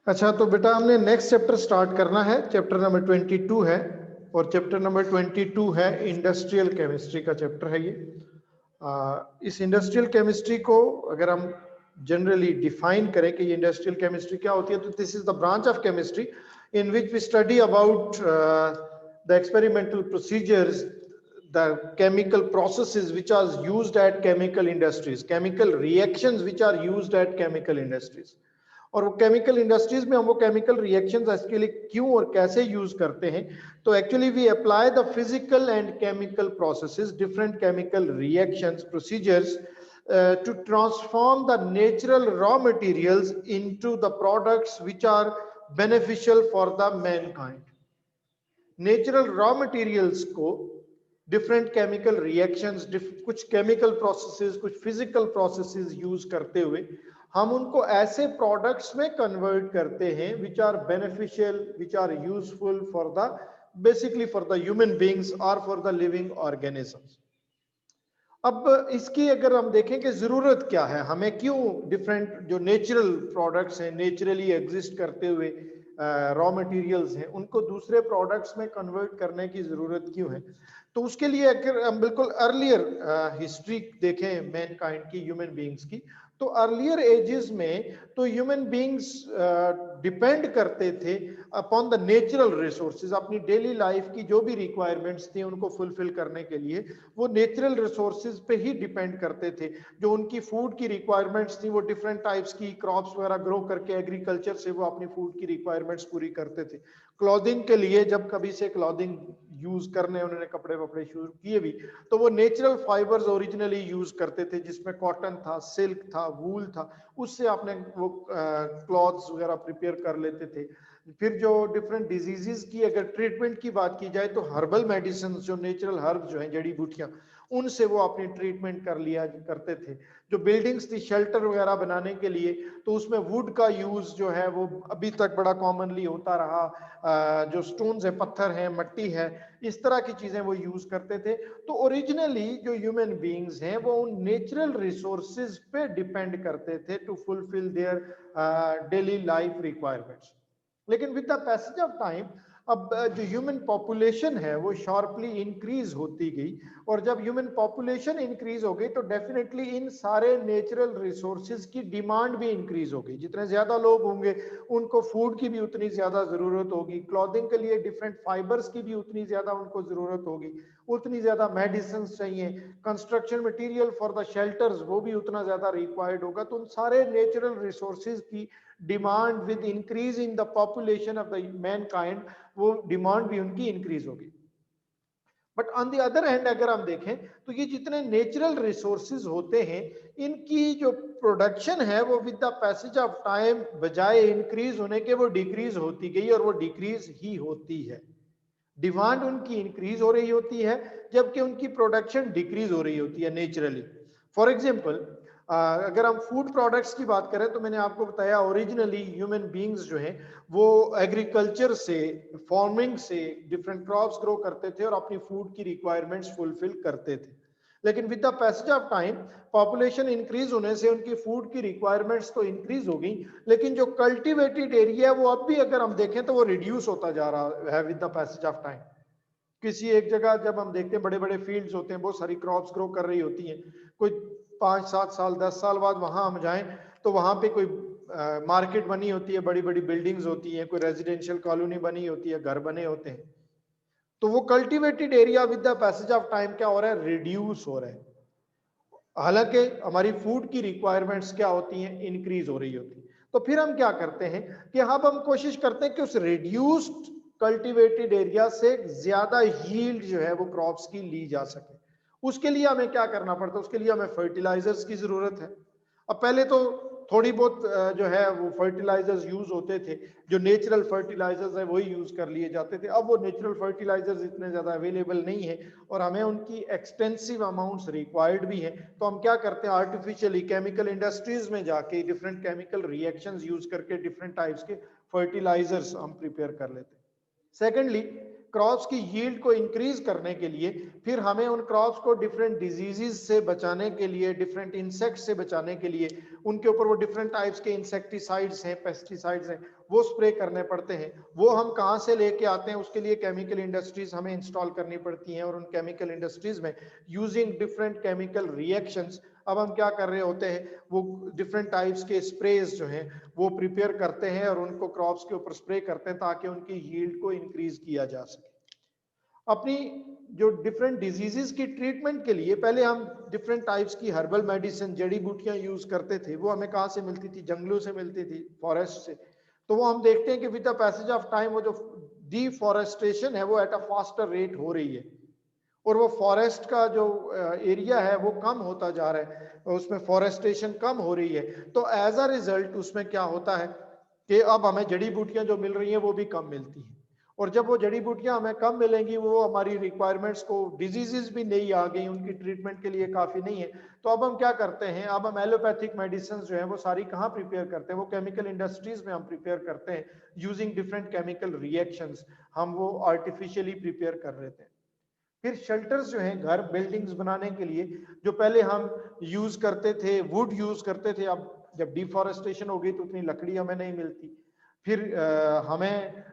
अच्छा, तो बेटा हमने नेक्स्ट चैप्टर स्टार्ट करना है। चैप्टर नंबर 22 है और चैप्टर नंबर 22 है इंडस्ट्रियल केमिस्ट्री का चैप्टर है ये। इस इंडस्ट्रियल केमिस्ट्री को अगर हम जनरली डिफाइन करें कि ये इंडस्ट्रियल केमिस्ट्री क्या होती है, तो this is the branch of chemistry in which we study about the experimental procedures, the chemical processes which are used at chemical industries, chemical reactions which are used at chemical industries। और वो chemical industries में हम वो chemical reactions इसके लिए क्यों और कैसे यूज करते हैं, तो actually we apply the physical and chemical processes, different chemical reactions procedures to transform the natural raw materials into the products which are beneficial for the mankind। Natural raw materials को different chemical reactions, कुछ chemical processes, कुछ physical processes use करते हुए हम उनको ऐसे products में convert करते हैं which are beneficial, which are useful for the basically for the human beings और फॉर द लिविंग ऑर्गेनिजम्स। अब इसकी अगर हम देखें कि जरूरत क्या है, हमें क्यों डिफरेंट जो नेचुरल प्रोडक्ट्स हैं, नेचुरली एग्जिस्ट करते हुए रॉ मटेरियल्स हैं, उनको दूसरे प्रोडक्ट्स में कन्वर्ट करने की जरूरत क्यों है, तो उसके लिए अगर हम बिल्कुल अर्लियर हिस्ट्री देखें मैनकाइंड की, ह्यूमन बीइंग्स की, तो अर्लियर एजेस में तो ह्यूमन बीइंग्स डिपेंड करते थे अपॉन द नेचुरल रिसोर्सेज। अपनी डेली लाइफ की जो भी रिक्वायरमेंट्स थी उनको फुलफिल करने के लिए वो नेचुरल रिसोर्सेज पे ही डिपेंड करते थे। जो उनकी फूड की रिक्वायरमेंट्स थी वो डिफरेंट टाइप्स की क्रॉप्स वगैरह ग्रो करके एग्रीकल्चर से वो अपनी फूड की रिक्वायरमेंट्स पूरी करते थे। क्लॉथिंग के लिए जब कभी से क्लॉथिंग यूज करने उन्होंने कपड़े वपड़े शुरू किए भी, तो वो नेचुरल फाइबर्स ओरिजिनली यूज करते थे, जिसमें कॉटन था, सिल्क था, वूल था, उससे आपने वो क्लॉथ्स वगैरह प्रिपेयर कर लेते थे। फिर जो डिफरेंट डिजीजेस की अगर ट्रीटमेंट की बात की जाए, तो हर्बल मेडिसिन, जो नेचुरल हर्ब जो हैं, जड़ी बूटियां, उनसे वो अपनी ट्रीटमेंट कर लिया करते थे। जो बिल्डिंग्स थी शेल्टर वगैरह बनाने के लिए, तो उसमें वुड का यूज जो है वो अभी तक बड़ा कॉमनली होता रहा। जो स्टोन्स है, पत्थर है, मिट्टी है, इस तरह की चीजें वो यूज करते थे। तो ओरिजिनली जो ह्यूमन बीइंग्स हैं वो उन नेचुरल रिसोर्सेज पे डिपेंड करते थे to fulfil their daily life requirements. लेकिन with the passage of time अब जो ह्यूमन पॉपुलेशन है वो शार्पली इंक्रीज होती गई, और जब ह्यूमन पॉपुलेशन इंक्रीज हो गई तो डेफिनेटली इन सारे नेचुरल रिसोर्सेज की डिमांड भी इंक्रीज हो गई। जितने ज्यादा लोग होंगे उनको फूड की भी उतनी ज्यादा जरूरत होगी, क्लॉथिंग के लिए डिफरेंट फाइबर्स की भी उतनी ज्यादा उनको जरूरत होगी, उतनी ज्यादा मेडिसिन चाहिए, construction material for the shelters वो भी उतना ज्यादा रिक्वायर्ड होगा। तो उन सारे नेचुरल रिसोर्सेज की demand with increase in the population of the Mankind, वो डिमांड भी उनकी इंक्रीज होगी। But on the other hand अगर हम देखें तो ये जितने नेचुरल रिसोर्सेज होते हैं, इनकी जो प्रोडक्शन है वो with the passage of time बजाय इंक्रीज होने के वो डिक्रीज होती गई, और वो डिक्रीज ही होती है। डिमांड उनकी इंक्रीज हो रही होती है जबकि उनकी प्रोडक्शन डिक्रीज हो रही होती है नेचुरली। फॉर एग्जांपल अगर हम फूड प्रोडक्ट्स की बात करें, तो मैंने आपको बताया ओरिजिनली ह्यूमन बीइंग्स जो हैं वो एग्रीकल्चर से, फार्मिंग से डिफरेंट क्रॉप्स ग्रो करते थे और अपनी फूड की रिक्वायरमेंट्स फुलफिल करते थे। लेकिन with the passage of time population increase होने से उनकी फूड की रिक्वायरमेंट्स तो इंक्रीज हो गई, लेकिन जो कल्टीवेटेड एरिया है वो अब भी अगर हम देखें तो वो रिड्यूस होता जा रहा है with the passage of time. किसी एक जगह जब हम देखते हैं बड़े बड़े फील्ड्स होते हैं, बहुत सारी क्रॉप्स ग्रो कर रही होती हैं, कोई 5-7 साल 10 साल बाद वहां हम जाएं तो वहां पे कोई मार्केट बनी होती है, बड़ी बड़ी बिल्डिंग्स होती हैं, कोई रेजिडेंशियल कॉलोनी बनी होती है, घर बने होते हैं, तो वो cultivated area with the passage of time क्या हो रहा है, रिड्यूस हो रहा है। हालांकि हमारी फूड की रिक्वायरमेंट्स क्या होती हैं, इंक्रीज हो रही होती है। तो फिर हम क्या करते हैं कि अब हम कोशिश करते हैं कि उस रिड्यूस्ड कल्टीवेटेड एरिया से ज्यादा यील्ड जो है वो क्रॉप्स की ली जा सके। उसके लिए हमें क्या करना पड़ता है, उसके लिए हमें फर्टिलाइजर्स की जरूरत है। अब पहले तो थोड़ी बहुत जो है वो फर्टिलाइजर्स यूज होते थे, जो नेचुरल फर्टिलाइजर्स है वही यूज कर लिए जाते थे। अब वो नेचुरल फर्टिलाइजर्स इतने ज्यादा अवेलेबल नहीं है और हमें उनकी एक्सटेंसिव अमाउंट्स रिक्वायर्ड भी हैं, तो हम क्या करते हैं, आर्टिफिशियली केमिकल इंडस्ट्रीज में जाके डिफरेंट केमिकल रिएक्शंस यूज करके डिफरेंट टाइप्स के फर्टिलाइजर्स हम प्रिपेयर कर लेते हैं। सेकेंडली क्रॉप्स की यील्ड को इंक्रीज करने के लिए, फिर हमें उन क्रॉप्स को डिफरेंट डिजीजेस से बचाने के लिए, डिफरेंट इंसेक्ट से बचाने के लिए, उनके ऊपर वो डिफरेंट टाइप्स के इंसेक्टिसाइड्स हैं, पेस्टिसाइड्स हैं, वो स्प्रे करने पड़ते हैं। वो हम कहाँ से लेके आते हैं? उसके लिए केमिकल इंडस्ट्रीज हमें इंस्टॉल करनी पड़ती हैं, और उन केमिकल इंडस्ट्रीज में यूजिंग डिफरेंट केमिकल रिएक्शंस अब हम क्या कर रहे होते हैं, वो डिफरेंट टाइप्स के स्प्रेज जो हैं वो प्रिपेयर करते हैं और उनको क्रॉप्स के ऊपर स्प्रे करते हैं ताकि उनकी यील्ड को इंक्रीज किया जा सके। अपनी जो डिफरेंट डिजीजेस की ट्रीटमेंट के लिए पहले हम डिफरेंट टाइप्स की हर्बल मेडिसिन, जड़ी बूटियां यूज करते थे। वो हमें कहाँ से मिलती थी? जंगलों से मिलती थी, फॉरेस्ट से। तो वो हम देखते हैं कि with the passage of time वो जो डिफॉरेस्टेशन है वो एट अ फास्टर रेट हो रही है, और वो फॉरेस्ट का जो एरिया है वो कम होता जा रहा है, उसमें फॉरेस्टेशन कम हो रही है। तो एज अ रिजल्ट उसमें क्या होता है कि अब हमें जड़ी बूटियां जो मिल रही हैं वो भी कम मिलती हैं, और जब वो जड़ी बूटियां हमें कम मिलेंगी, वो हमारी रिक्वायरमेंट्स को, डिजीजेस भी नई आ गई, उनकी ट्रीटमेंट के लिए काफ़ी नहीं है। तो अब हम क्या करते हैं? अब हम एलोपैथिक मेडिसिन जो है वो सारी कहाँ प्रिपेयर करते हैं? वो केमिकल इंडस्ट्रीज में हम प्रिपेयर करते हैं यूजिंग डिफरेंट केमिकल रिएक्शंस। हम वो आर्टिफिशियली प्रिपेयर कर रहे थे। फिर शेल्टर्स जो हैं, घर, बिल्डिंग्स बनाने के लिए जो पहले हम यूज करते थे, वुड यूज करते थे, अब जब डिफॉरेस्टेशन हो गई तो उतनी लकड़ी हमें नहीं मिलती। फिर हमें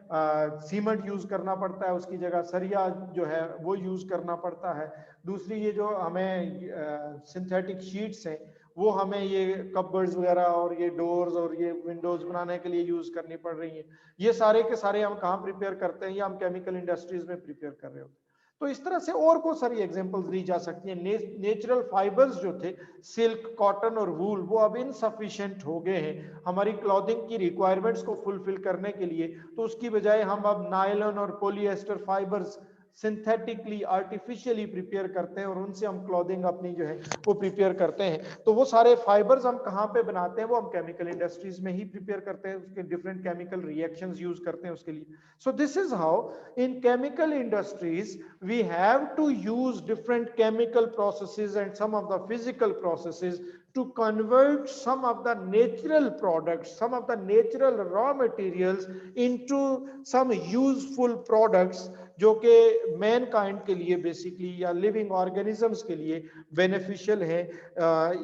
सीमेंट यूज करना पड़ता है, उसकी जगह सरिया जो है वो यूज करना पड़ता है। दूसरी ये जो हमें सिंथेटिक शीट्स हैं वो हमें ये कपबोर्ड्स वगैरह और ये डोर्स और ये विंडोज बनाने के लिए यूज करनी पड़ रही हैं। ये सारे के सारे हम कहाँ प्रिपेयर करते हैं? या हम केमिकल इंडस्ट्रीज में प्रिपेयर कर रहे होते हैं। तो इस तरह से और बहुत सारी एग्जांपल्स दी जा सकती हैं। नेचुरल फाइबर्स जो थे, सिल्क, कॉटन और वूल, वो अब इनसफिशिएंट हो गए हैं हमारी क्लॉथिंग की रिक्वायरमेंट्स को फुलफिल करने के लिए। तो उसकी बजाय हम अब नायलॉन और polyester fibres synthetically, artificially prepare करते हैं, और उनसे हम क्लॉथिंग अपनी जो है वो प्रिपेयर करते हैं। तो वो सारे फाइबर्स हम कहाँ पे बनाते हैं? वो हम केमिकल इंडस्ट्रीज में ही प्रिपेयर करते हैं, उसके डिफरेंट केमिकल रिएक्शंस यूज करते हैं उसके लिए। So this is how in chemical industries we have to use different chemical processes and some of the physical processes to convert some of the natural products, some of the natural raw materials into some useful products जो कि Mankind के लिए basically या living organisms के लिए beneficial है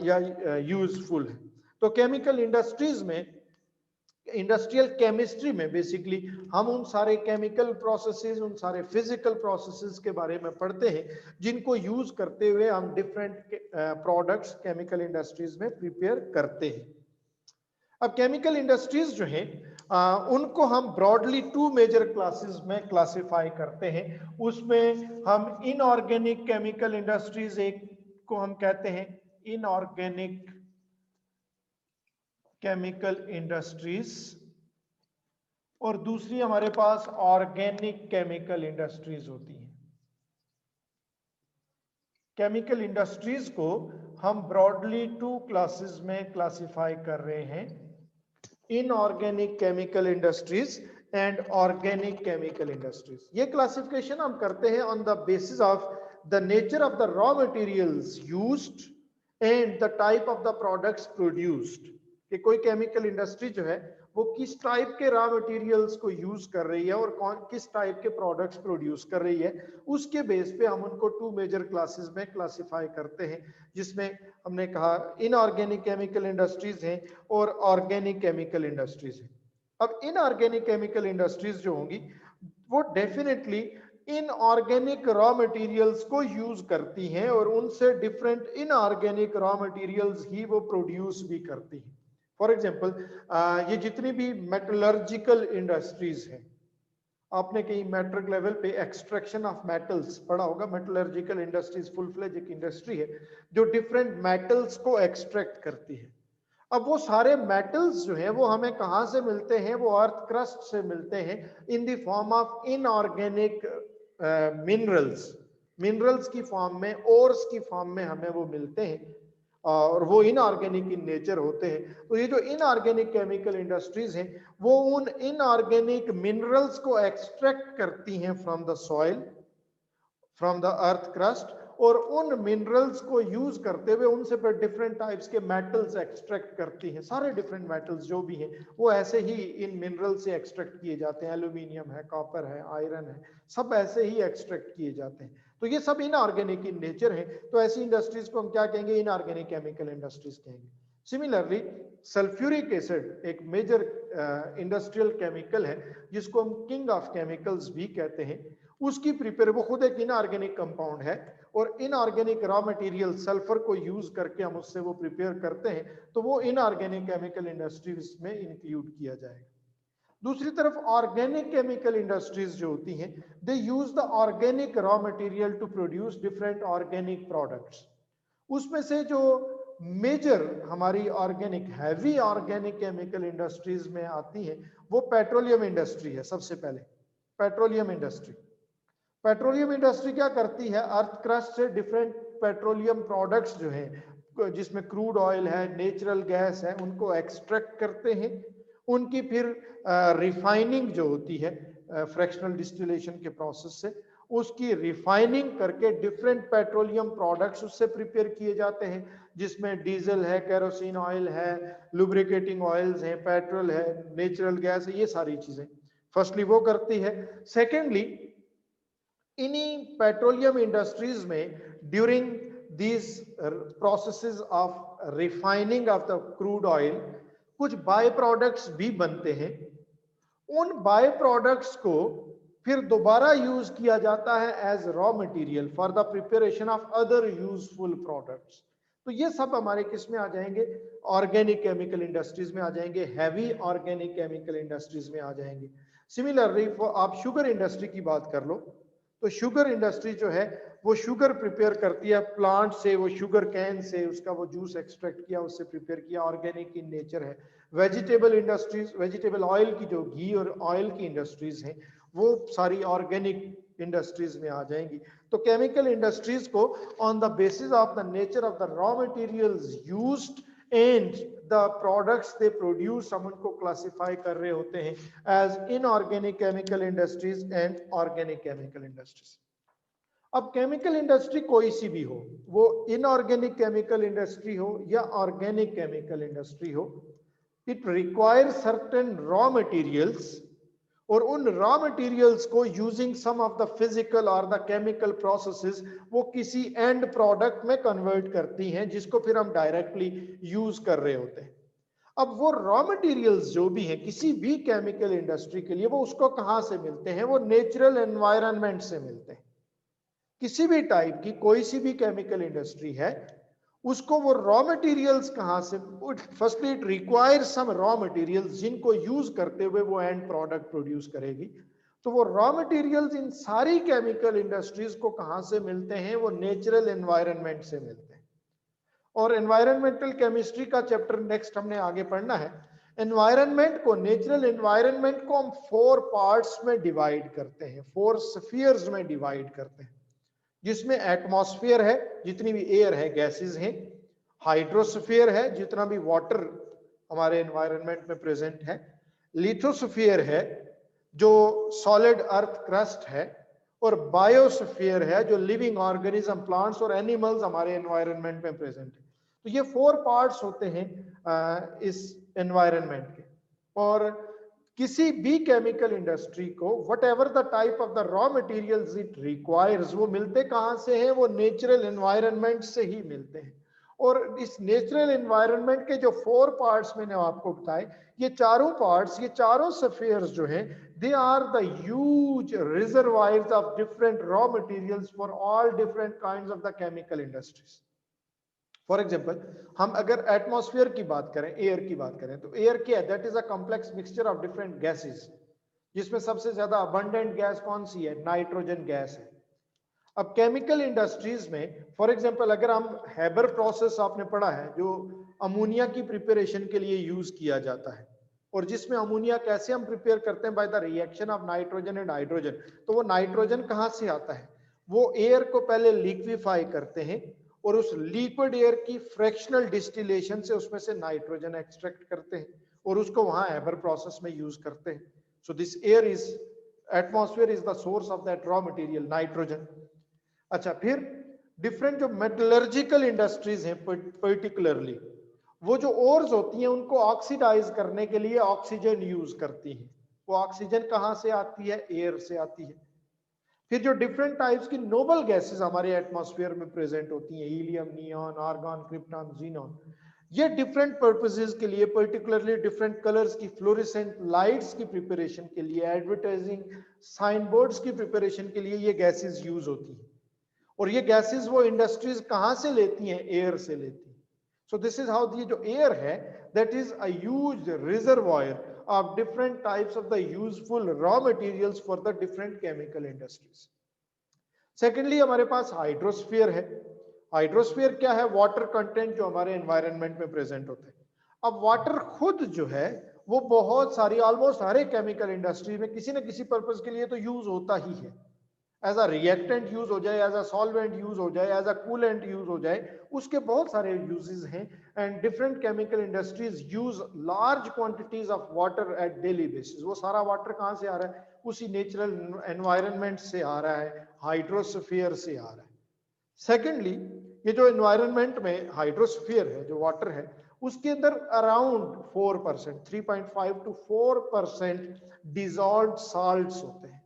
या useful है। तो केमिकल इंडस्ट्रीज में, इंडस्ट्रियल केमिस्ट्री में बेसिकली हम उन सारे केमिकल प्रोसेसेस, उन सारे फिजिकल प्रोसेसेस के बारे में पढ़ते हैं जिनको यूज करते हुए हम डिफरेंट प्रोडक्ट्स केमिकल इंडस्ट्रीज में प्रिपेयर करते हैं। अब केमिकल इंडस्ट्रीज जो हैं उनको हम ब्रॉडली टू मेजर क्लासेस में क्लासिफाई करते हैं। उसमें हम इनऑर्गेनिक केमिकल इंडस्ट्रीज एक को हम कहते हैं इनऑर्गेनिक केमिकल इंडस्ट्रीज, और दूसरी हमारे पास ऑर्गेनिक केमिकल इंडस्ट्रीज होती हैं। केमिकल इंडस्ट्रीज को हम ब्रॉडली टू क्लासेस में क्लासिफाई कर रहे हैं, inorganic chemical industries and organic chemical industries. ये क्लासिफिकेशन हम करते हैं on the basis of the nature of the raw materials used and the type of the products produced, कि कोई केमिकल इंडस्ट्री जो है वो किस टाइप के रॉ मटेरियल्स को यूज कर रही है और कौन किस टाइप के प्रोडक्ट्स प्रोड्यूस कर रही है। उसके बेस पे हम उनको टू मेजर क्लासेस में क्लासिफाई करते हैं, जिसमें हमने कहा इनऑर्गेनिक केमिकल इंडस्ट्रीज हैं और ऑर्गेनिक केमिकल इंडस्ट्रीज हैं। अब इनऑर्गेनिक केमिकल इंडस्ट्रीज जो होंगी वो डेफिनेटली इनऑर्गेनिक रॉ मटेरियल्स को यूज करती हैं और उनसे डिफरेंट इनऑर्गेनिक रॉ मटेरियल्स ही वो प्रोड्यूस भी करती हैं। फॉर एग्जाम्पल ये जितनी भी मेटलर्जिकल इंडस्ट्रीज हैं, आपने कहीं मैट्रिक लेवल पे एक्सट्रैक्शन ऑफ मेटल्स पढ़ा होगा। मेटलर्जिकल इंडस्ट्रीज फुल फ्लेज एक इंडस्ट्री है जो डिफरेंट मेटल्स को एक्सट्रैक्ट करती है। अब वो सारे मेटल्स जो हैं वो हमें कहाँ से मिलते हैं? वो अर्थ क्रस्ट से मिलते हैं in the form of inorganic minerals. Minerals की फॉर्म में, ओर्स की फॉर्म में हमें वो मिलते हैं और वो इनऑर्गेनिक इन नेचर होते हैं। तो ये जो इनऑर्गेनिक केमिकल इंडस्ट्रीज हैं वो उन इनऑर्गेनिक मिनरल्स को एक्सट्रैक्ट करती हैं from the soil, from the earth crust, और उन मिनरल्स को यूज करते हुए उनसे पर डिफरेंट टाइप्स के मेटल्स एक्सट्रैक्ट करती हैं। सारे डिफरेंट मेटल्स जो भी हैं वो ऐसे ही इन मिनरल से एक्सट्रैक्ट किए जाते हैं। एल्यूमिनियम है, कॉपर है, आयरन है, सब ऐसे ही एक्सट्रैक्ट किए जाते हैं। तो ये सब इनऑर्गेनिक इन नेचर है। तो ऐसी इंडस्ट्रीज को हम क्या कहेंगे? इनऑर्गेनिक केमिकल इंडस्ट्रीज कहेंगे। सिमिलरली सल्फ्यूरिक एसिड एक मेजर इंडस्ट्रियल केमिकल है जिसको हम किंग ऑफ केमिकल्स भी कहते हैं। उसकी प्रिपेयर, वो खुद एक इनऑर्गेनिक कंपाउंड है और इनऑर्गेनिक रॉ मटेरियल सल्फर को यूज करके हम उससे वो प्रिपेयर करते हैं, तो वो इनऑर्गेनिक केमिकल इंडस्ट्रीज में इंक्लूड किया जाएगा। दूसरी तरफ ऑर्गेनिक केमिकल इंडस्ट्रीज जो होती हैं, they use the organic raw material to produce different organic products. उसमें से जो मेजर हमारी organic heavy organic chemical industries में आती है वो पेट्रोलियम इंडस्ट्री है। सबसे पहले पेट्रोलियम इंडस्ट्री, पेट्रोलियम इंडस्ट्री क्या करती है? अर्थ क्रस्ट से डिफरेंट पेट्रोलियम प्रोडक्ट्स जो हैं, जिसमें क्रूड ऑयल है, नेचुरल गैस है, उनको एक्सट्रैक्ट करते हैं। उनकी फिर रिफाइनिंग जो होती है फ्रैक्शनल डिस्टिलेशन के प्रोसेस से, उसकी रिफाइनिंग करके डिफरेंट पेट्रोलियम प्रोडक्ट्स उससे प्रिपेयर किए जाते हैं, जिसमें डीजल है, केरोसिन ऑयल है, लुब्रिकेटिंग ऑयल्स हैं, पेट्रोल है, नेचुरल गैस है, ये सारी चीजें फर्स्टली वो करती है। सेकेंडली इन्हीं पेट्रोलियम इंडस्ट्रीज में during these processes of refining of the crude oil कुछ बाय प्रोडक्ट्स भी बनते हैं। उन बाय प्रोडक्ट्स को फिर दोबारा यूज किया जाता है as raw material for the preparation of other useful products. तो ये सब हमारे किस में आ जाएंगे? ऑर्गेनिक केमिकल इंडस्ट्रीज में आ जाएंगे, हैवी ऑर्गेनिक केमिकल इंडस्ट्रीज में आ जाएंगे। सिमिलरली आप शुगर इंडस्ट्री की बात कर लो, तो शुगर इंडस्ट्री जो है वो शुगर प्रिपेयर करती है प्लांट से, वो शुगर कैन से उसका वो जूस एक्सट्रैक्ट किया, उससे प्रिपेयर किया, ऑर्गेनिक इन नेचर है। वेजिटेबल इंडस्ट्रीज, वेजिटेबल ऑयल की जो घी और ऑयल की इंडस्ट्रीज हैं वो सारी ऑर्गेनिक इंडस्ट्रीज में आ जाएंगी। तो केमिकल इंडस्ट्रीज को on the basis of the nature of the raw materials used and the products they produce, हम उनको क्लासिफाई कर रहे होते हैं as inorganic chemical industries and organic chemical industries. अब केमिकल इंडस्ट्री कोई सी भी हो, वो इनऑर्गेनिक केमिकल इंडस्ट्री हो या ऑर्गेनिक केमिकल इंडस्ट्री हो, it requires certain raw materials, और उन रॉ मटेरियल्स को using some of the physical और द केमिकल प्रोसेसेस वो किसी एंड प्रोडक्ट में कन्वर्ट करती हैं, जिसको फिर हम डायरेक्टली यूज कर रहे होते हैं। अब वो रॉ मटेरियल्स जो भी हैं किसी भी केमिकल इंडस्ट्री के लिए, वो उसको कहां से मिलते हैं? वो नेचुरल एनवायरनमेंट से मिलते हैं। किसी भी टाइप की कोई सी भी केमिकल इंडस्ट्री है, उसको वो रॉ मटेरियल्स कहां से? Firstly it requires some raw materials जिनको यूज करते हुए वो एंड प्रोडक्ट प्रोड्यूस करेगी। तो वो रॉ मटेरियल्स इन सारी केमिकल इंडस्ट्रीज को कहां से मिलते हैं? वो नेचुरल एनवायरनमेंट से मिलते हैं। और एनवायरमेंटल केमिस्ट्री का चैप्टर नेक्स्ट हमने आगे पढ़ना है। एनवायरनमेंट को, नेचुरल एनवायरनमेंट को हम 4 पार्ट्स में डिवाइड करते हैं, 4 स्फीयर्स में डिवाइड करते हैं, जिसमें एटमॉस्फेयर है, जितनी भी एयर है, गैसेस हैं, हाइड्रोस्फीयर है, जितना भी वाटर हमारे एनवायरनमेंट में प्रेजेंट है, लिथोस्फीयर है जो सॉलिड अर्थ क्रस्ट है, और बायोस्फीयर है जो लिविंग ऑर्गेनिज्म, प्लांट्स और एनिमल्स हमारे एनवायरनमेंट में प्रेजेंट है। तो ये 4 पार्ट्स होते हैं इस एनवायरनमेंट के। और किसी भी केमिकल इंडस्ट्री को what ever the type of the raw materials it requires, वो मिलते कहां से हैं? वो नेचुरल एनवायरनमेंट से ही मिलते हैं। और इस नेचुरल एनवायरनमेंट के जो 4 पार्ट्स मैंने आपको बताए, ये चारों पार्ट्स, ये चारों स्फीयर्स जो हैं, they are the huge reservoirs of different raw materials for all different kinds of the chemical industries. For example, हम अगर एटमॉस्फेयर की बात करें, एयर की बात करें, तो एयर क्या है? That is a complex mixture of different gases, जिसमें सबसे ज्यादा अबंडेंट गैस कौन सी है? नाइट्रोजन गैस है। अब केमिकल इंडस्ट्रीज में फॉर एग्जांपल अगर हम हैबर प्रोसेस आपने पढ़ा है, जो अमोनिया की प्रिपरेशन के लिए यूज किया जाता है, और जिसमें अमोनिया कैसे हम प्रिपेयर करते हैं? By the reaction of nitrogen and hydrogen. तो वो नाइट्रोजन कहां से आता है? वो एयर को पहले लिक्विफाई करते हैं और उस लिक्विड एयर की फ्रैक्शनल डिस्टिलेशन से उसमें से नाइट्रोजन एक्सट्रैक्ट करते हैं और उसको वहां हैबर प्रोसेस में यूज करते हैं। So this air is, atmosphere is the source of that raw material nitrogen. अच्छा, फिर डिफरेंट जो मेटलर्जिकल इंडस्ट्रीज हैं पर्टिकुलरली, वो जो ओर्स होती हैं उनको ऑक्सीडाइज करने के लिए ऑक्सीजन यूज करती हैं। वो ऑक्सीजन कहाँ से आती है? एयर से आती है। फिर जो डिफरेंट टाइप्स की नोबल गैसेस हमारे एटमॉस्फेयर में प्रेजेंट होती हैं, helium, neon, argon, krypton, xenon, ये डिफरेंट पर्पसेस के लिए, पर्टिकुलरली डिफरेंट कलर्स की फ्लोरेसेंट लाइट्स की प्रिपरेशन के लिए, एडवर्टाइजिंग साइन बोर्ड्स की प्रिपरेशन के लिए ये गैसेस यूज होती हैं। और ये गैसेस वो इंडस्ट्रीज कहाँ से लेती हैं? एयर से लेती हैं। सो दिस इज हाउ, ये जो एयर है that is a huge reservoir of different types of the useful raw materials for the different chemical industries. Secondly, हमारे पास हाइड्रोस्फीयर है। हाइड्रोस्फीयर क्या है? वाटर कंटेंट जो हमारे एनवायरनमेंट में प्रेजेंट होते हैं। अब वाटर खुद जो है वो बहुत सारी, ऑलमोस्ट हर एक केमिकल इंडस्ट्री में किसी न किसी पर्पज के लिए तो यूज होता ही है। एज अ रिएक्टेंट यूज हो जाए, एज अ सॉल्वेंट यूज हो जाए, एज अ कूलेंट यूज हो जाए, उसके बहुत सारे यूजेस हैं। And different chemical industries use large quantities of water at daily basis. वो सारा वाटर कहाँ से आ रहा है? उसी नेचुरल एनवायरनमेंट से आ रहा है, हाइड्रोस्फीयर से आ रहा है। सेकेंडली, ये जो एनवायरनमेंट में हाइड्रोस्फीयर है, जो वाटर है, उसके अंदर अराउंड 4%, 3.5 to 4% डिजॉल्व्ड साल्ट्स होते हैं।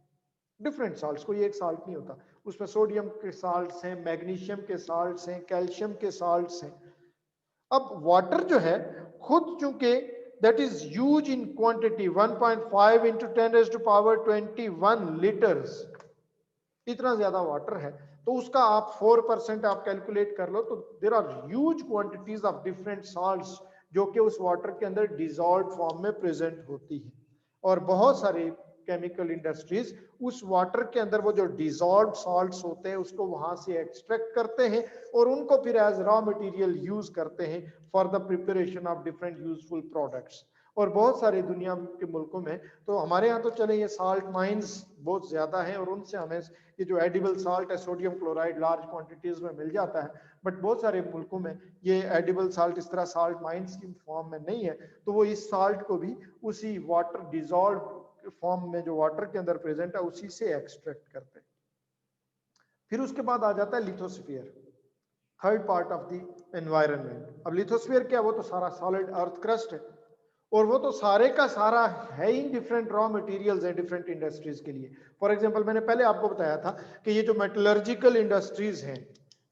डिफरेंट साल्ट्स, कोई एक साल्ट नहीं होता उसमें। सोडियम के साल्ट्स हैं, मैग्नीशियम के साल्ट्स हैं, कैल्शियम के साल्ट्स हैं। अब वाटर जो है खुद चूंकि that is huge in quantity, 1.5 into 10 raised to power 21 litres, इतना ज्यादा वाटर है, तो उसका आप 4% आप कैलकुलेट कर लो, तो there are huge quantities of different salts जो कि उस वाटर के अंदर डिजॉल्व फॉर्म में प्रेजेंट होती है। और बहुत सारे केमिकल इंडस्ट्रीज उस वाटर के अंदर वो जो डिजॉल्व सॉल्ट्स होते हैं उसको वहां से एक्सट्रैक्ट करते हैं और उनको फिर एज रॉ मटेरियल यूज करते हैं for the preparation of different useful products. और बहुत सारे दुनिया के मुल्कों में, तो हमारे यहाँ तो चले ये साल्ट माइंस बहुत ज्यादा हैं और उनसे हमें ये जो एडिबल साल्ट है, सोडियम क्लोराइड लार्ज क्वांटिटीज में मिल जाता है। बट बहुत सारे मुल्कों में ये एडिबल साल्ट इस तरह साल्ट माइंस की फॉर्म में नहीं है, तो वो इस साल्ट को भी उसी वाटर डिजॉल्व फॉर्म में जो वाटर के अंदर प्रेजेंट है उसी से एक्सट्रैक्ट करते हैं। फिर उसके बाद आ जाता है lithosphere, third part of the environment. अब लिथोस्फीयर क्या? वो तो सारा सॉलिड अर्थ क्रस्ट है और वो तो सारे का सारा है ही डिफरेंट रॉ मटेरियल्स है डिफरेंट इंडस्ट्रीज के लिए। फॉर एग्जांपल, मैंने पहले आपको बताया था कि ये जो मेटलर्जिकल इंडस्ट्रीज हैं,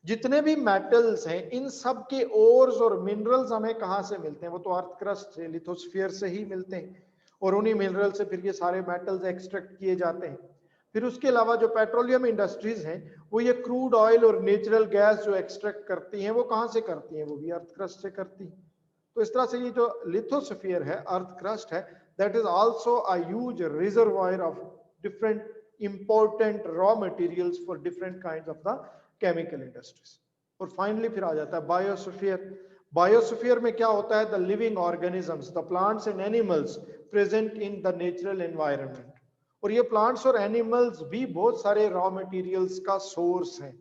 जितने भी मेटल्स हैं, इन सब के ओर्स और मिनरल्स हमें कहाँ से मिलते हैं? वो तो अर्थ क्रस्ट से, लिथोस्फीयर से ही मिलते हैं। और उन्हीं मिनरल से फिर ये सारे मेटल्स एक्सट्रैक्ट किए जाते हैं। फिर उसके अलावा जो पेट्रोलियम इंडस्ट्रीज हैं, वो ये क्रूड ऑयल और नेचुरल गैस जो एक्सट्रैक्ट करती हैं, वो कहाँ से करती हैं? वो भी अर्थ क्रस्ट से करती हैं। तो इस तरह से ये जो लिथोस्फीयर है, अर्थ क्रस्ट है, that is also a huge reservoir of different important raw materials for different kinds of the chemical industries. और फाइनली फिर आ जाता है बायोस्फीयर। बायोस्फीयर में क्या होता है? The living organisms, the plants and animals present in the natural environment. और ये प्लांट्स और एनिमल्स भी बहुत सारे रॉ मटेरियल्स का सोर्स हैं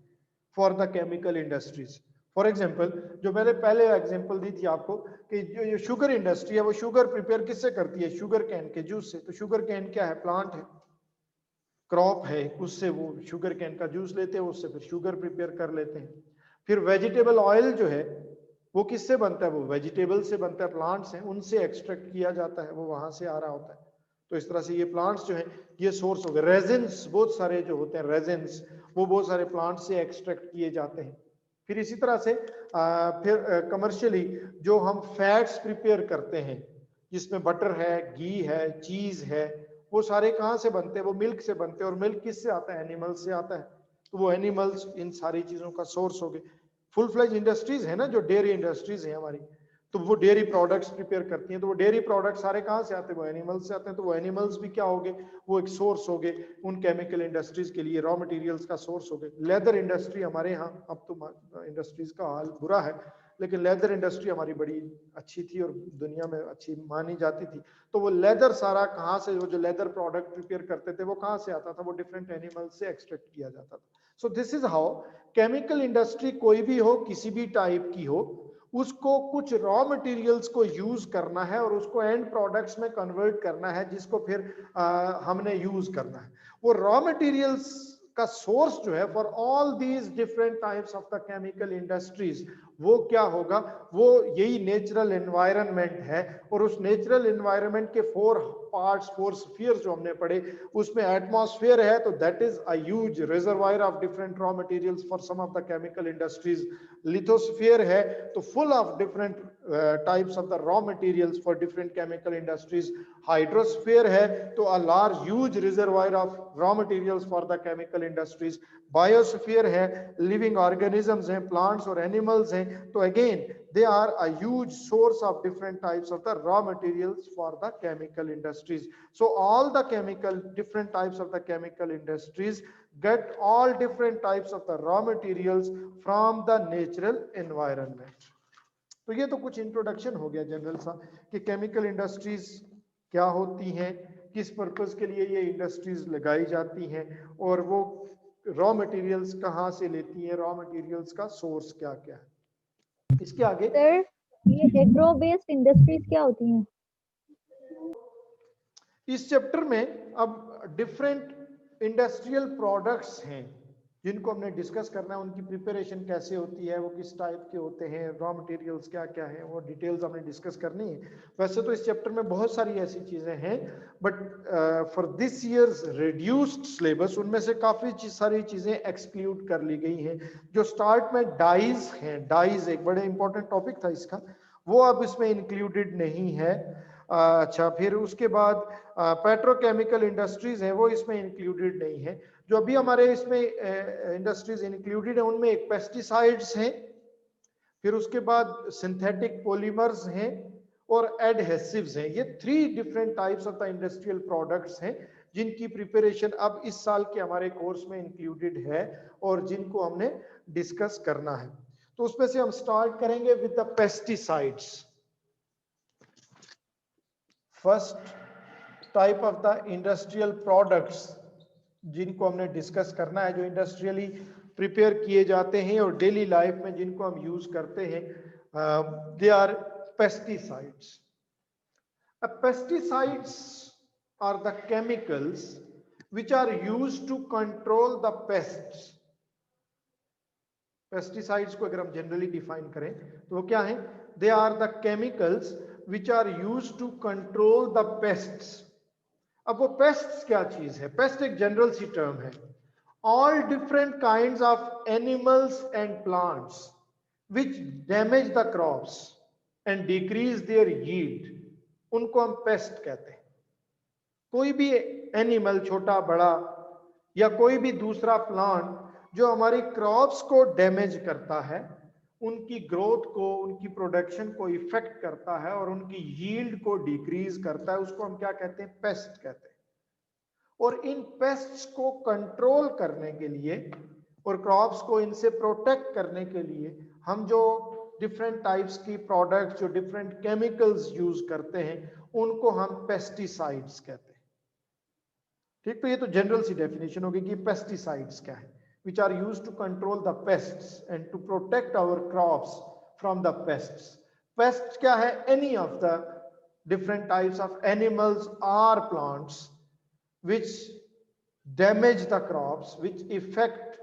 for the chemical industries. For example, जो मैंने पहले एग्जाम्पल दी थी आपको कि जो ये शुगर इंडस्ट्री है, वो शुगर प्रिपेयर किससे करती है? शुगर कैन के जूस से। तो शुगर कैन क्या है? प्लांट है, क्रॉप है, उससे वो शुगर कैन का जूस लेते हैं, उससे फिर शुगर प्रिपेयर कर लेते हैं। फिर वेजिटेबल ऑयल जो है वो किससे बनता है? वो वेजिटेबल से बनता है, प्लांट्स हैं उनसे एक्सट्रैक्ट किया जाता है, वो वहां से आ रहा होता है। तो इस तरह से ये प्लांट्स जो है ये सोर्स हो गए। रेजिन्स बहुत सारे जो होते हैं, रेजिन्स, वो बहुत सारे प्लांट्स से एक्सट्रैक्ट किए जाते हैं। फिर इसी तरह से फिर कमर्शियली जो हम फैट्स प्रिपेयर करते हैं, जिसमें बटर है, घी है, चीज है, वो सारे कहाँ से बनते हैं? वो मिल्क से बनते हैं। और मिल्क किससे आता है? एनिमल्स से आता है। तो वो एनिमल्स इन सारी चीजों का सोर्स हो गए। फुल फ्लेज इंडस्ट्रीज है ना, जो डेयरी इंडस्ट्रीज है हमारी, तो वो डेयरी प्रोडक्ट्स प्रिपेयर करती हैं। तो वो डेयरी प्रोडक्ट्स सारे कहाँ से आते हैं? वो एनिमल्स से आते हैं। तो वो एनिमल्स भी क्या हो गए? वो एक सोर्स हो गए उन केमिकल इंडस्ट्रीज के लिए, रॉ मटेरियल्स का सोर्स हो गए। लेदर इंडस्ट्री हमारे यहाँ, अब तो इंडस्ट्रीज का हाल बुरा है, लेकिन लेदर इंडस्ट्री हमारी बड़ी अच्छी थी और दुनिया में अच्छी मानी जाती थी। तो वो लेदर सारा कहाँ से, वो जो लेदर प्रोडक्ट प्रिपेयर करते थे वो कहाँ से आता था? वो डिफरेंट एनिमल से एक्सट्रैक्ट किया जाता था। So this is how chemical industry कोई भी हो, किसी भी टाइप की हो, उसको कुछ रॉ मटेरियल्स को यूज करना है और उसको एंड प्रोडक्ट्स में कन्वर्ट करना है, जिसको फिर हमने यूज करना है। वो रॉ मटेरियल्स का सोर्स जो है for all these different types of the chemical industries वो क्या होगा, वो यही नेचुरल एनवायरनमेंट है। और उस नेचुरल एनवायरनमेंट के 4 पार्ट्स, 4 स्फीयर जो हमने पढ़े, उसमें एटमॉस्फेयर है तो that is a huge reservoir of different raw materials for some of the chemical industries. Lithosphere है तो full of different types of the raw materials for different chemical industries. Hydrosphere है तो a large huge reservoir of raw materials for the chemical industries. Biosphere है, living organisms हैं, plants और animals हैं, तो again they are a huge source of different types of the raw materials for the chemical industries. So all the different types of the chemical industries get all different types of the raw materials from the natural environment. तो ये तो कुछ introduction हो गया general सा कि chemical industries क्या होती हैं, किस पर्पस के लिए ये इंडस्ट्रीज लगाई जाती हैं, और वो रॉ मटेरियल्स कहाँ से लेती हैं, रॉ मटेरियल्स का सोर्स क्या क्या है। इसके आगे सर ये एग्रो बेस्ड इंडस्ट्रीज क्या होती हैं? इस चैप्टर में अब डिफरेंट इंडस्ट्रियल प्रोडक्ट्स हैं जिनको हमने डिस्कस करना है, उनकी प्रिपरेशन कैसे होती है, वो किस टाइप के होते हैं, रॉ मटेरियल्स क्या क्या हैं, वो डिटेल्स हमने डिस्कस करनी है। वैसे तो इस चैप्टर में बहुत सारी ऐसी चीजें हैं, but for this years reduced syllabus उनमें से काफी सारी चीजें एक्सक्लूड कर ली गई हैं। जो स्टार्ट में डाइज हैं, डाइज एक बड़े इंपॉर्टेंट टॉपिक था इसका, वो अब इसमें इंक्लूडेड नहीं है। अच्छा, फिर उसके बाद पेट्रोकेमिकल इंडस्ट्रीज है वो इसमें इंक्लूडेड नहीं है। जो अभी हमारे इसमें इंडस्ट्रीज इंक्लूडेड है उनमें एक पेस्टिसाइड्स हैं, फिर उसके बाद सिंथेटिक पॉलीमर्स हैं और एडहेसिव्स हैं। ये 3 different types of the industrial products हैं जिनकी प्रिपरेशन अब इस साल के हमारे कोर्स में इंक्लूडेड है और जिनको हमने डिस्कस करना है। तो उसमें से हम स्टार्ट करेंगे with the pesticides. First type of the industrial products जिनको हमने डिस्कस करना है, जो इंडस्ट्रियली प्रिपेयर किए जाते हैं और डेली लाइफ में जिनको हम यूज करते हैं, they are pesticides. Pesticides are the chemicals which are used to control the pests. Pesticides को अगर हम जनरली डिफाइन करें तो वो क्या है, they are the chemicals which are used to control the pests. अब वो पेस्ट्स क्या चीज है, पेस्ट एक जनरल सी टर्म है। All different kinds of animals and plants which damage the crops and decrease their yield, उनको हम पेस्ट कहते हैं। कोई भी एनिमल, छोटा बड़ा, या कोई भी दूसरा प्लांट जो हमारी क्रॉप्स को डैमेज करता है, उनकी ग्रोथ को, उनकी प्रोडक्शन को इफेक्ट करता है और उनकी यील्ड को डिक्रीज करता है, उसको हम क्या कहते हैं, पेस्ट कहते हैं। और इन पेस्ट्स को कंट्रोल करने के लिए और क्रॉप्स को इनसे प्रोटेक्ट करने के लिए हम जो डिफरेंट टाइप्स की प्रोडक्ट्स, जो डिफरेंट केमिकल्स यूज करते हैं, उनको हम पेस्टिसाइड्स कहते हैं। ठीक, तो ये तो जनरल सी डेफिनेशन होगी कि पेस्टिसाइड्स क्या है, which are used to control the pests and to protect our crops from the pests. Pests क्या है, any of the different types of animals or plants which damage the crops, which affect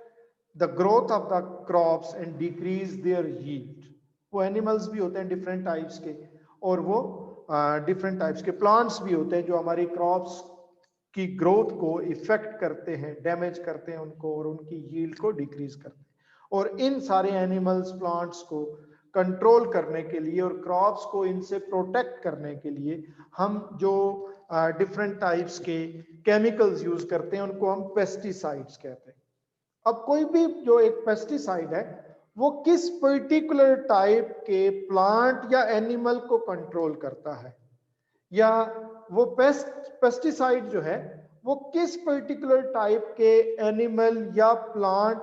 the growth of the crops and decrease their yield. वो animals भी होते हैं different types के, और वो different types के plants भी होते हैं जो हमारी crops की ग्रोथ को इफेक्ट करते हैं, डैमेज करते हैं उनको और उनकी यील्ड को डिक्रीज करते हैं। और इन सारे एनिमल्स, प्लांट्स को कंट्रोल करने के लिए और क्रॉप्स को इनसे प्रोटेक्ट करने के लिए हम जो डिफरेंट टाइप्स के केमिकल्स यूज करते हैं उनको हम पेस्टिसाइड्स कहते हैं। अब कोई भी जो एक पेस्टिसाइड है वो किस पर्टिकुलर टाइप के प्लांट या एनिमल को कंट्रोल करता है, या वो पेस्टिसाइड जो है वो किस पर्टिकुलर टाइप के एनिमल या प्लांट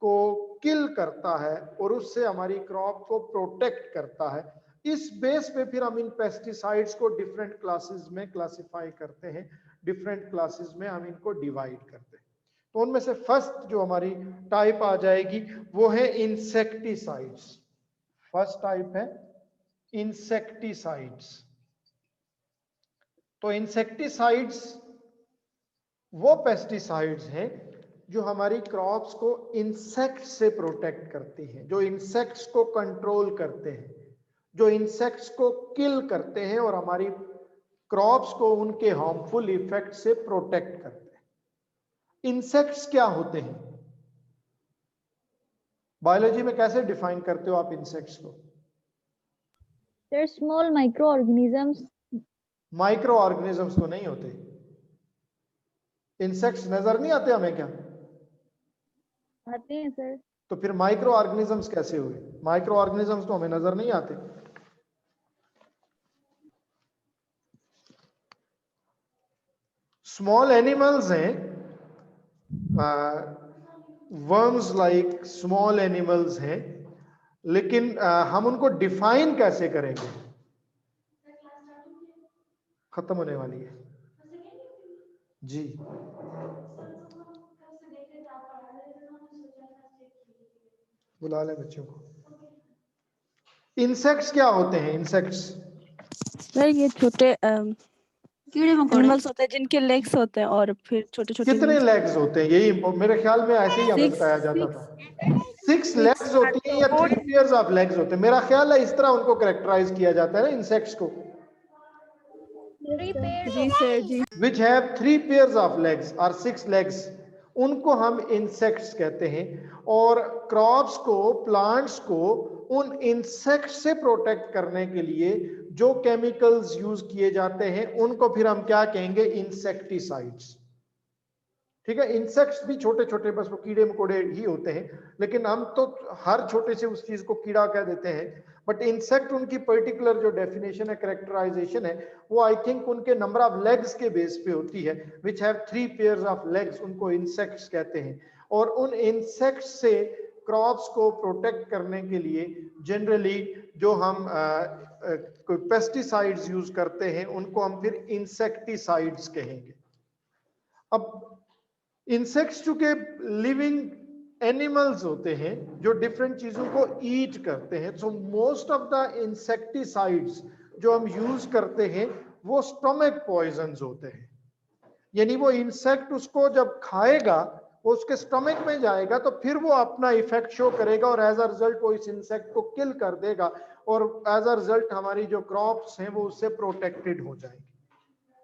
को किल करता है और उससे हमारी क्रॉप को प्रोटेक्ट करता है। इस बेस पे फिर हम इन पेस्टिसाइड्स को डिफरेंट क्लासेस में क्लासिफाई करते हैं, डिफरेंट क्लासेस में हम इनको डिवाइड करते हैं। तो उनमें से फर्स्ट जो हमारी टाइप आ जाएगी वो है इंसेक्टिसाइड्स। फर्स्ट टाइप है इंसेक्टिसाइड्स। तो इंसेक्टिसाइड्स वो पेस्टिसाइड्स हैं जो हमारी क्रॉप्स को इंसेक्ट से प्रोटेक्ट करती हैं, जो इंसेक्ट्स को कंट्रोल करते हैं, जो इंसेक्ट्स को किल करते हैं और हमारी क्रॉप्स को उनके हार्मफुल इफेक्ट से प्रोटेक्ट करते हैं। इंसेक्ट्स क्या होते हैं? बायोलॉजी में कैसे डिफाइन करते हो आप इंसेक्ट्स को? They're small microorganisms. Micro organisms तो नहीं होते। इंसेक्ट्स नजर नहीं आते हमें क्या? आते हैं सर। तो फिर माइक्रो ऑर्गेनिजम्स कैसे हुए? माइक्रो ऑर्गेनिजम्स तो हमें नजर नहीं आते। स्मॉल एनिमल्स हैं, वर्म्स लाइक स्मॉल एनिमल्स हैं, लेकिन हम उनको डिफाइन कैसे करेंगे? खत्म होने वाली है जी। बुला ले बच्चों को। इंसेक्ट्स क्या होते हैं? इंसेक्ट्स सर ये छोटे कीड़े मकोड़े एनिमल्स होते हैं जिनके लेग्स होते हैं और फिर छोटे छोटे कितने लेग्स होते हैं? यही मेरे ख्याल में ऐसे ही हमें Six. बताया जाता था। 6 Six. लेग्स होती हैं या 3 पेयर्स ऑफ लेग्स होते हैं? मेरा ख्याल है इस तरह उनको कैरेक्टराइज किया जाता है ना इंसेक्ट्स को, जी sir ji. which have 3 pairs of legs or 6 legs, उनको हम इंसेक्ट्स कहते हैं। और क्रॉप्स को, प्लांट्स को उन इंसेक्ट्स से प्रोटेक्ट करने के लिए जो केमिकल्स यूज किए जाते हैं उनको फिर हम क्या कहेंगे? इंसेक्टिसाइड्स। ठीक है, इंसेक्ट्स भी छोटे छोटे बस वो कीड़े मकोड़े ही होते हैं, लेकिन हम तो हर छोटे से उस चीज को कीड़ा कह देते हैं। बट इंसेक्ट उनकी पर्टिकुलर जो डेफिनेशन है, कैरेक्टराइजेशन है, वो आई थिंक उनके नंबर ऑफ लेग्स के बेस पे होती है, which have 3 pairs of legs, उनको इंसेक्ट्स कहते हैं। और उन इंसेक्ट्स से क्रॉप्स को प्रोटेक्ट करने के लिए जनरली जो हम कोई पेस्टिसाइड्स यूज करते हैं उनको हम फिर इंसेक्टिसाइड्स कहेंगे। अब इंसेक्ट्स चूंकि लिविंग एनिमल्स होते हैं जो डिफरेंट चीजों को ईट करते हैं, so most of the insecticides जो हम यूज करते हैं वो स्टमक पॉइजन्स होते हैं। यानी वो इंसेक्ट उसको जब खाएगा वो उसके स्टमक में जाएगा तो फिर वो अपना इफेक्ट शो करेगा और एज अ रिजल्ट वो इस इंसेक्ट को किल कर देगा और एज अ रिजल्ट हमारी जो क्रॉप्स हैं वो उससे प्रोटेक्टेड हो जाएंगी।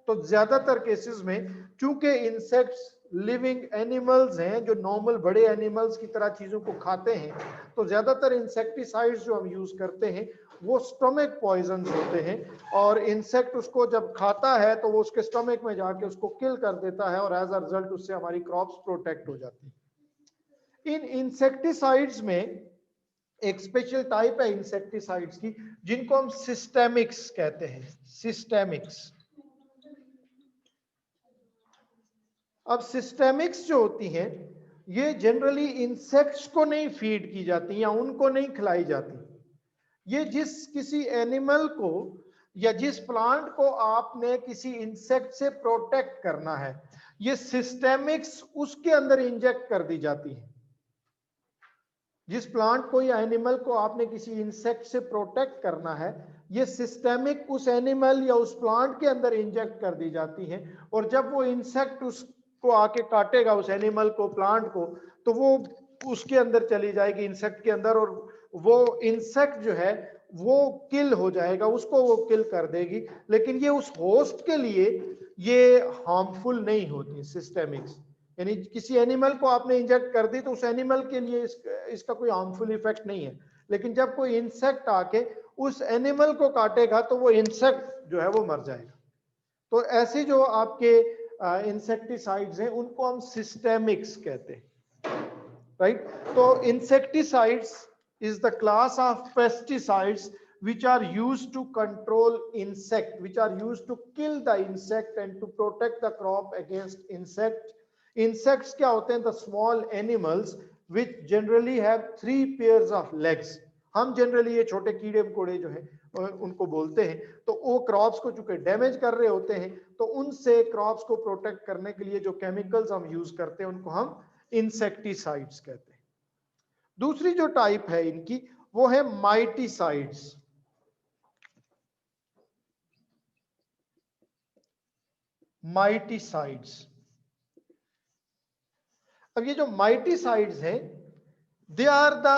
तो ज्यादातर केसेस में चूंकि इंसेक्ट्स लिविंग एनिमल्स हैं जो नॉर्मल बड़े एनिमल्स की तरह चीजों को खाते हैं, तो ज्यादातर इंसेक्टिसाइड्स जो हम यूज करते हैं वो स्टमक पॉइजन्स होते हैं और इंसेक्ट उसको जब खाता है तो वो उसके स्टमक में जाके उसको किल कर देता है और एज अ रिजल्ट उससे हमारी क्रॉप्स प्रोटेक्ट हो जाती है। इन इंसेक्टिसाइड्स में एक स्पेशल टाइप है इंसेक्टिसाइड्स की जिनको हम सिस्टेमिक्स कहते हैं। सिस्टेमिक्स। अब सिस्टेमिक्स जो होती हैं ये जनरली इंसेक्ट्स को नहीं फीड की जाती या उनको नहीं खिलाई जाती। ये जिस किसी एनिमल को या जिस प्लांट को आपने किसी इंसेक्ट से प्रोटेक्ट करना है, ये सिस्टेमिक्स उसके अंदर इंजेक्ट कर दी जाती है। जिस प्लांट को या एनिमल को आपने किसी इंसेक्ट से प्रोटेक्ट करना है, ये सिस्टेमिक उस एनिमल या उस प्लांट के अंदर इंजेक्ट कर दी जाती है और जब वो इंसेक्ट उसको आके काटेगा, उस एनिमल को, प्लांट को, तो वो उसके अंदर चली जाएगी, इंसेक्ट के अंदर, और वो इंसेक्ट जो है वो किल हो जाएगा, उसको वो किल कर देगी। लेकिन ये उस होस्ट के लिए ये हार्मफुल नहीं होती सिस्टेमिक्स। यानी किसी एनिमल को आपने इंजेक्ट कर दी तो उस एनिमल के लिए इसका कोई हार्मफुल इफेक्ट नहीं है, लेकिन जब कोई इंसेक्ट आके उस एनिमल को काटेगा तो वो इंसेक्ट जो है वो मर जाएगा। तो ऐसे जो आपके इंसेक्टिसाइड्स हैं उनको हम सिस्टेमिक्स कहते हैं, राइट। तो insecticides is the class of pesticides which are used to control insect, which are used to kill the insect and to protect the crop against insect. Insects क्या होते हैं? The small animals which generally have 3 pairs of legs. हम generally ये छोटे कीड़े मकोड़े जो हैं उनको बोलते हैं। तो वो क्रॉप्स को चूंकि डैमेज कर रहे होते हैं तो उनसे क्रॉप्स को प्रोटेक्ट करने के लिए जो केमिकल्स हम यूज करते हैं उनको हम इंसेक्टिसाइड्स कहते हैं। दूसरी जो टाइप है इनकी वो है माइटिसाइड्स। माइटिसाइड्स अब ये जो माइटिसाइड्स हैं, they are the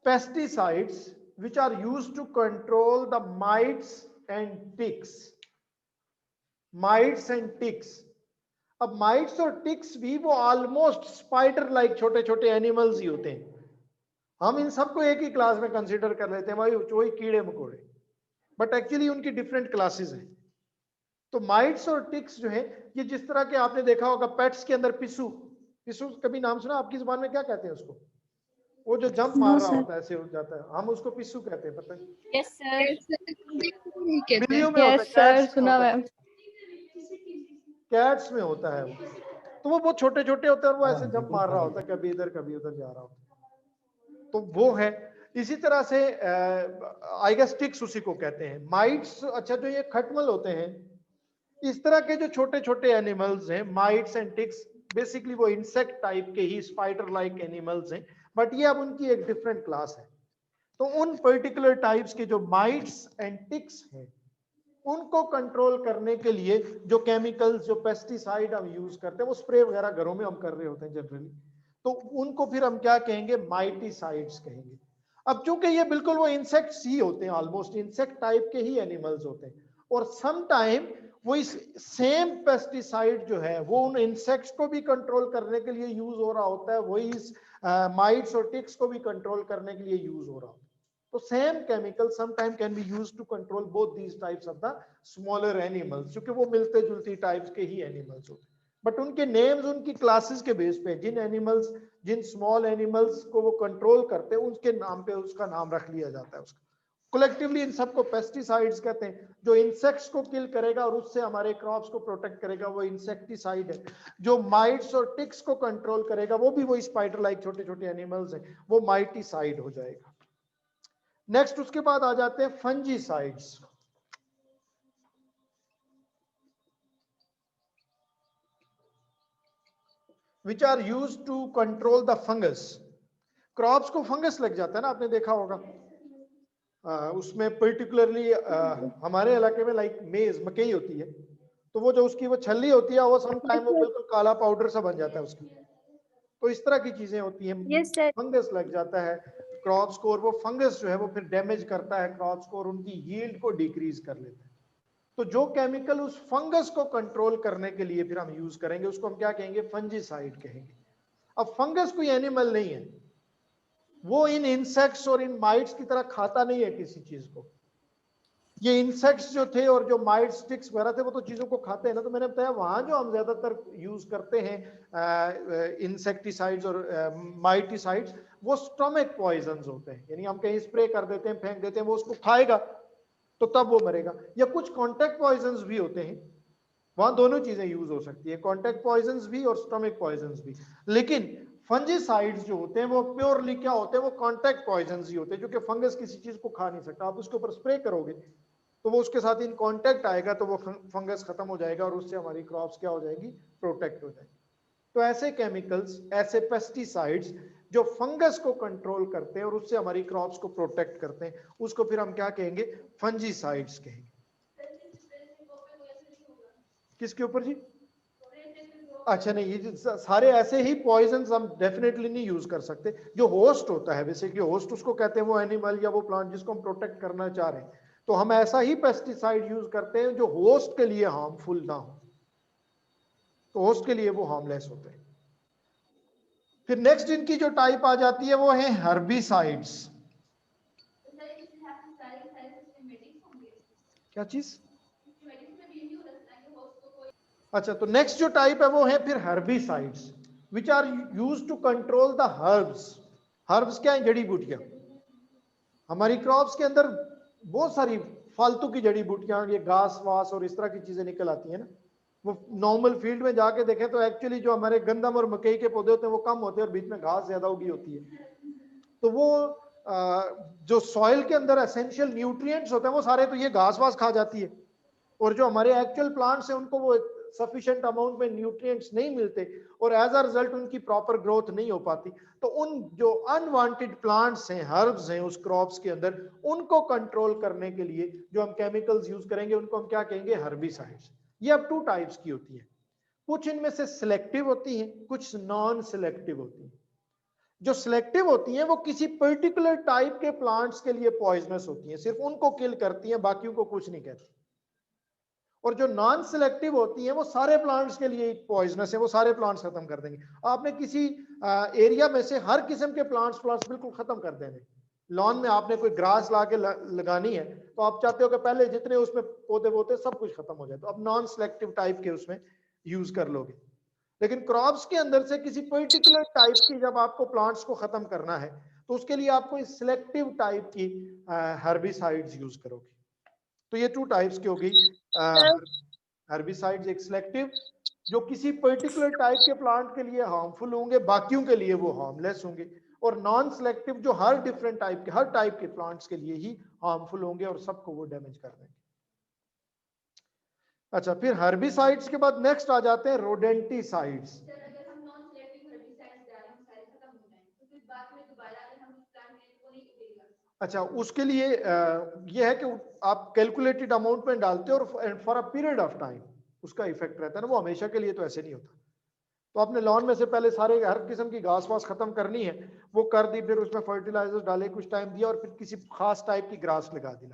pesticides which are used to control the mites and ticks. Mites and ticks. अब माइट्स और टिक्स भी वो ऑलमोस्ट स्पाइडर लाइक छोटे छोटे एनिमल्स ही होते हैं। हम इन सबको एक ही क्लास में कंसीडर कर लेते हैं, भाई वही कीड़े मकोड़े, बट एक्चुअली उनकी डिफरेंट क्लासेस हैं। तो माइट्स और टिक्स जो है, ये जिस तरह के आपने देखा होगा पेट्स के अंदर पिस्सू, पिस्सू कभी नाम सुना? आपकी जुबान में क्या कहते हैं उसको? वो जो जंप मार रहा होता है, ऐसे हो जाता है, हम उसको पिस्सू कहते हैं, पता है? यस सर, बिल्लियों में होता है, यस सर, कैट्स में सुना होता है, है। कैट्स में होता है वो। तो वो बहुत छोटे छोटे होते हैं और वो ऐसे जंप मार रहा होता है, कभी इधर कभी उधर जा रहा होता है, तो वो है। इसी तरह से आई गेस टिक्स उसी को कहते हैं। माइट्स, अच्छा जो ये खटमल होते हैं, इस तरह के जो छोटे छोटे एनिमल्स हैं, माइट्स एंड टिक्स, बेसिकली वो इंसेक्ट टाइप के ही स्पाइडर लाइक एनिमल्स हैं, बट ये अब उनकी एक डिफरेंट क्लास है। तो उन पर्टिकुलर टाइप्स के जो माइट्स एंड टिक्स हैं, उनको कंट्रोल करने के लिए जो केमिकल्स, जो पेस्टिसाइड हम यूज करते हैं, वो स्प्रे वगैरह घरों में हम कर रहे होते हैं जनरली, तो उनको फिर हम क्या कहेंगे? माइटिसाइड्स कहेंगे। अब चूंकि ये बिल्कुल वो इंसेक्ट्स ही होते हैं, ऑलमोस्ट इंसेक्ट टाइप के ही एनिमल्स होते हैं, और सम टाइम वो इस सेम पेस्टिसाइड जो है वो उन इंसेक्ट्स को भी कंट्रोल करने के लिए यूज हो रहा होता है, वही इस माइट्स और टिक्स को भी कंट्रोल करने के लिए यूज हो रहा होता है। तो same chemical sometime can be used to control both these types of the smaller animals, क्योंकि वो मिलते जुलती टाइप्स के ही एनिमल्स होते हैं, बट उनके नेम्स उनकी क्लासेस के बेस पे, जिन एनिमल्स, जिन स्मॉल एनिमल्स को वो कंट्रोल करते हैं, उनके नाम पे उसका नाम रख लिया जाता है। उसका कलेक्टिवली इन सबको पेस्टिसाइड्स कहते हैं। जो इंसेक्ट्स को किल करेगा और उससे हमारे क्रॉप्स को प्रोटेक्ट करेगा, वो इंसेक्टिसाइड है। जो माइट्स और टिक्स को कंट्रोल करेगा, वो भी वही स्पाइडर लाइक छोटे छोटे एनिमल्स हैं, वो माइटिसाइड हो जाएगा। नेक्स्ट उसके बाद आ जाते हैं fungicides. Which are use to control the fungus. Crops को फंगस लग जाता है ना, आपने देखा होगा। उसमें पर्टिकुलरली हमारे इलाके में लाइक मेज, मकई होती है, तो वो जो उसकी वो छल्ली होती है, वो सम टाइम वो बिल्कुल काला पाउडर सा बन जाता है उसकी। तो इस तरह की चीजें होती हैं, यस सर। फंगस लग जाता है क्रॉप्स को, और वो फंगस जो है वो फिर डैमेज करता है क्रॉप्स को और उनकी यील्ड को डिक्रीज कर लेता है। तो जो केमिकल उस फंगस को कंट्रोल करने के लिए फिर हम यूज करेंगे, उसको हम क्या कहेंगे? फंजीसाइड कहेंगे। अब फंगस कोई एनिमल नहीं है, वो इन इंसेक्ट्स और इन माइट्स की तरह खाता नहीं है किसी चीज को। ये इंसेक्ट्स जो थे और जो माइट्स, टिक्स वगैरह थे, वो तो चीजों को खाते हैं ना। तो मैंने बताया वहां जो हम ज्यादातर यूज करते हैं इंसेक्टिसाइड्स और माइटिसाइड्स, वो स्टमक पॉइजन्स होते हैं, यानी हम कहीं स्प्रे कर देते हैं, फेंक देते हैं, वो उसको खाएगा तो तब वो मरेगा। या कुछ कॉन्टैक्ट पॉइजन्स भी होते हैं, वहां दोनों चीजें यूज हो सकती है, कॉन्टैक्ट पॉइजन्स भी और स्टमक पॉइजन्स भी। लेकिन फंजीसाइड्स जो होते हैं वो प्योरली क्या होते हैं? वो कॉन्टैक्ट पॉइजन्स ही होते हैं, क्योंकि फंगस किसी चीज को खा नहीं सकता। आप उसके ऊपर स्प्रे करोगे तो वो उसके साथ इन कांटेक्ट आएगा, तो वो फंगस खत्म हो जाएगा और उससे हमारी क्रॉप्स क्या हो जाएगी? प्रोटेक्ट हो जाएगी। तो ऐसे केमिकल्स, ऐसे पेस्टिसाइड्स जो फंगस को कंट्रोल करते हैं और उससे हमारी क्रॉप्स को प्रोटेक्ट करते हैं, उसको फिर हम क्या कहेंगे? फंजीसाइड्स कहेंगे। किसके ऊपर जी? अच्छा नहीं, ये सारे ऐसे ही पॉइजन्स हम डेफिनेटली नहीं यूज कर सकते। जो होस्ट होता है, बेसिकली होस्ट उसको कहते हैं वो एनिमल या वो प्लांट जिसको हम प्रोटेक्ट करना चाह रहे हैं, तो हम ऐसा ही पेस्टिसाइड यूज करते हैं जो होस्ट के लिए हार्मफुल ना हो, तो होस्ट के लिए वो हार्मलेस होते हैं। फिर नेक्स्ट इनकी जो टाइप आ जाती है वो है हर्बिसाइड्स। क्या चीज? अच्छा, तो नेक्स्ट जो टाइप है वो है फिर herbicides, which are use to control the herbs. Herbs क्या है? जड़ी बूटियां। हमारी क्रॉप्स के अंदर बहुत सारी फालतू की जड़ी बूटियां, ये घास वास और इस तरह की चीजें निकल आती है ना। वो नॉर्मल फील्ड में जाके देखें तो एक्चुअली जो हमारे गंदम और मकई के पौधे होते हैं वो कम होते हैं और बीच में घास ज्यादा उगी होती है। तो वो जो सॉइल के अंदर एसेंशियल न्यूट्रिएंट्स होते हैं वो सारे तो ये घास वास खा जाती है, और जो हमारे एक्चुअल प्लांट्स हैं उनको वो सफिशिएंट अमाउंट में न्यूट्रिएंट्स नहीं मिलते, और एज अ रिजल्ट उनकी प्रॉपर ग्रोथ नहीं हो पाती। तो उन जो अनवांटेड प्लांट्स हैं, हर्ब्स हैं उस क्रॉप्स के अंदर, उनको कंट्रोल करने के लिए जो हम केमिकल्स यूज करेंगे उनको हम क्या कहेंगे? हर्बिसाइड्स। ये अब टू टाइप्स की होती है। कुछ इनमें से सिलेक्टिव होती हैं, कुछ नॉन सिलेक्टिव होती हैं। जो सिलेक्टिव होती हैं वो किसी पर्टिकुलर टाइप के प्लांट्स के लिए पॉइजनस होती हैं, सिर्फ उनको किल करती हैं, बाकियों को कुछ नहीं कहती। और जो नॉन सिलेक्टिव होती हैं वो सारे प्लांट्स के लिए पॉइजनस है, वो सारे प्लांट्स खत्म कर देंगे। आपने किसी एरिया में से हर किस्म के प्लांट्स बिल्कुल खत्म कर देंगे। लॉन में आपने कोई ग्रास ला के लगानी है तो आप चाहते हो कि पहले जितने उसमें पौधे होते सब कुछ खत्म हो जाए, तो अब नॉन सिलेक्टिव टाइप के उसमें यूज कर लोगे। लेकिन क्रॉप्स के अंदर से किसी पर्टिकुलर टाइप की जब आपको प्लांट्स को खत्म करना है तो उसके लिए आपको इस सिलेक्टिव टाइप की हर्बिसाइड्स यूज करोगे। तो ये 2 टाइप्स की होगी हर्बिसाइड्स, एक सिलेक्टिव जो किसी पर्टिकुलर टाइप के प्लांट के लिए हार्मफुल होंगे, बाकियों के लिए वो हार्मलेस होंगे, और नॉन सिलेक्टिव जो हर डिफरेंट टाइप के, हर टाइप के प्लांट्स के लिए ही हार्मफुल होंगे और सबको वो डैमेज कर देंगे। अच्छा, फिर हर्बिसाइड्स के बाद नेक्स्ट आ जाते हैं रोडेंटिसाइड्स। अच्छा, उसके लिए ये है कि आप कैलकुलेटेड अमाउंट में डालते हो और for a period of time उसका इफेक्ट रहता है ना, वो हमेशा के लिए तो ऐसे नहीं होता। तो आपने लॉन में से पहले सारे हर किस्म की घास वास खत्म करनी है, वो कर दी, फिर उसमें फर्टिलाइजर्स डाले, कुछ टाइम दिया और फिर किसी खास टाइप की ग्रास लगा दी।